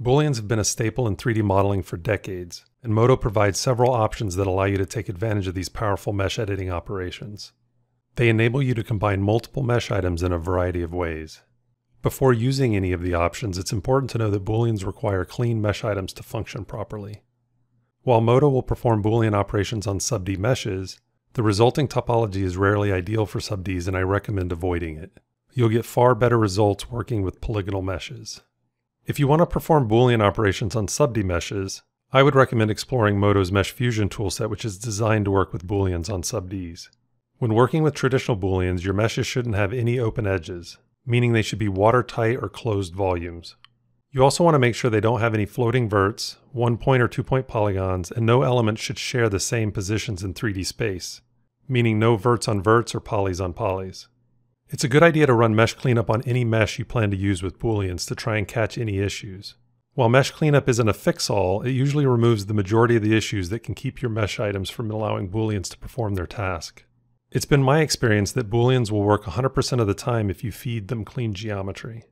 Booleans have been a staple in 3D modeling for decades, and Modo provides several options that allow you to take advantage of these powerful mesh editing operations. They enable you to combine multiple mesh items in a variety of ways. Before using any of the options, it's important to know that Booleans require clean mesh items to function properly. While Modo will perform Boolean operations on sub-D meshes, the resulting topology is rarely ideal for sub-Ds, and I recommend avoiding it. You'll get far better results working with polygonal meshes. If you want to perform Boolean operations on sub-D meshes, I would recommend exploring Modo's Mesh Fusion toolset, which is designed to work with Booleans on sub-Ds. When working with traditional Booleans, your meshes shouldn't have any open edges, meaning they should be watertight or closed volumes. You also want to make sure they don't have any floating verts, 1-point or 2-point polygons, and no element should share the same positions in 3D space, meaning no verts on verts or polys on polys. It's a good idea to run mesh cleanup on any mesh you plan to use with Booleans to try and catch any issues. While mesh cleanup isn't a fix-all, it usually removes the majority of the issues that can keep your mesh items from allowing Booleans to perform their task. It's been my experience that Booleans will work 100% of the time if you feed them clean geometry.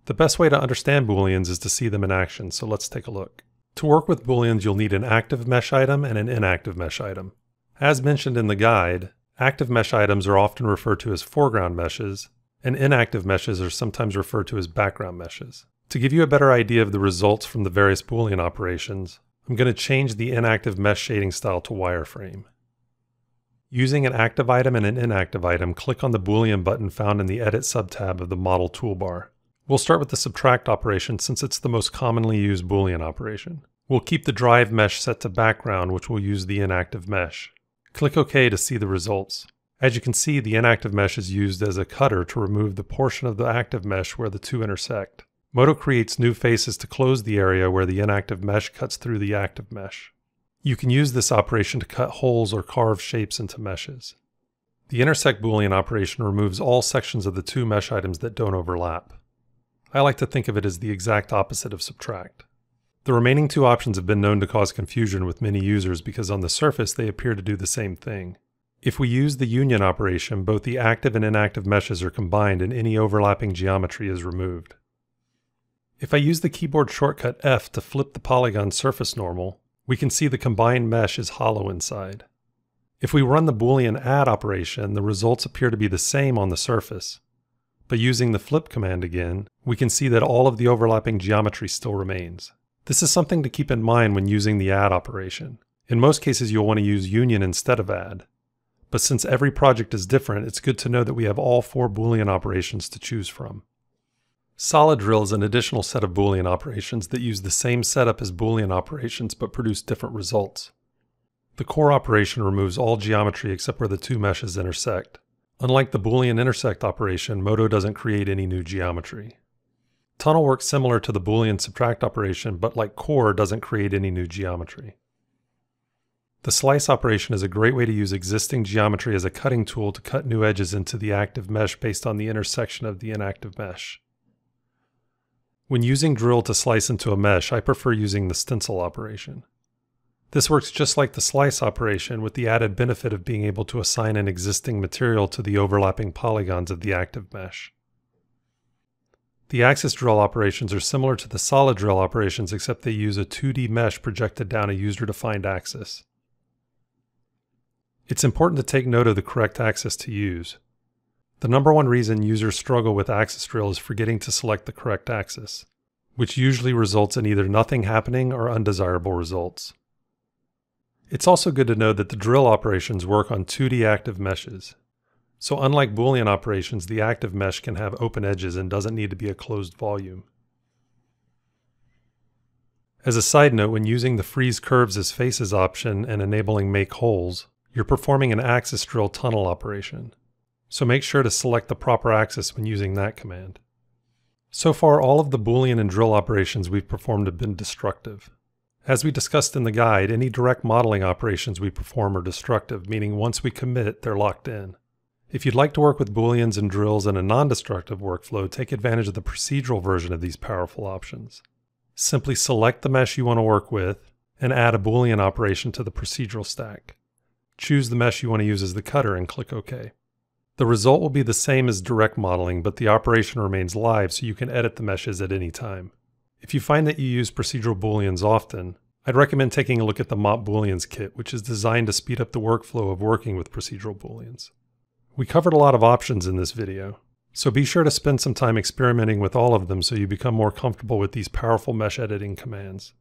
The best way to understand Booleans is to see them in action, so let's take a look. To work with Booleans, you'll need an active mesh item and an inactive mesh item. As mentioned in the guide, active mesh items are often referred to as foreground meshes, and inactive meshes are sometimes referred to as background meshes. To give you a better idea of the results from the various Boolean operations, I'm going to change the inactive mesh shading style to wireframe. Using an active item and an inactive item, click on the Boolean button found in the Edit subtab of the Model toolbar. We'll start with the subtract operation since it's the most commonly used Boolean operation. We'll keep the drive mesh set to background, which will use the inactive mesh. Click OK to see the results. As you can see, the inactive mesh is used as a cutter to remove the portion of the active mesh where the two intersect. Modo creates new faces to close the area where the inactive mesh cuts through the active mesh. You can use this operation to cut holes or carve shapes into meshes. The intersect Boolean operation removes all sections of the two mesh items that don't overlap. I like to think of it as the exact opposite of subtract. The remaining two options have been known to cause confusion with many users because on the surface they appear to do the same thing. If we use the union operation, both the active and inactive meshes are combined and any overlapping geometry is removed. If I use the keyboard shortcut F to flip the polygon surface normal, we can see the combined mesh is hollow inside. If we run the Boolean add operation, the results appear to be the same on the surface. But using the flip command again, we can see that all of the overlapping geometry still remains. This is something to keep in mind when using the add operation. In most cases, you'll want to use union instead of add. But since every project is different, it's good to know that we have all 4 Boolean operations to choose from. Solid drill is an additional set of Boolean operations that use the same setup as Boolean operations but produce different results. The core operation removes all geometry except where the two meshes intersect. Unlike the Boolean intersect operation, Modo doesn't create any new geometry. Tunnel works similar to the Boolean subtract operation, but like core, doesn't create any new geometry. The slice operation is a great way to use existing geometry as a cutting tool to cut new edges into the active mesh based on the intersection of the inactive mesh. When using drill to slice into a mesh, I prefer using the stencil operation. This works just like the slice operation with the added benefit of being able to assign an existing material to the overlapping polygons of the active mesh. The axis drill operations are similar to the solid drill operations except they use a 2D mesh projected down a user-defined axis. It's important to take note of the correct axis to use. The number one reason users struggle with axis drill is forgetting to select the correct axis, which usually results in either nothing happening or undesirable results. It's also good to know that the drill operations work on 2D active meshes. So unlike Boolean operations, the active mesh can have open edges and doesn't need to be a closed volume. As a side note, when using the freeze curves as faces option and enabling make holes, you're performing an axis drill tunnel operation. So make sure to select the proper axis when using that command. So far, all of the Boolean and drill operations we've performed have been destructive. As we discussed in the guide, any direct modeling operations we perform are destructive, meaning once we commit, they're locked in. If you'd like to work with Booleans and drills in a non-destructive workflow, take advantage of the procedural version of these powerful options. Simply select the mesh you want to work with and add a Boolean operation to the procedural stack. Choose the mesh you want to use as the cutter and click OK. The result will be the same as direct modeling, but the operation remains live so you can edit the meshes at any time. If you find that you use procedural booleans often, I'd recommend taking a look at the Mop Booleans kit, which is designed to speed up the workflow of working with procedural booleans. We covered a lot of options in this video, so be sure to spend some time experimenting with all of them so you become more comfortable with these powerful mesh editing commands.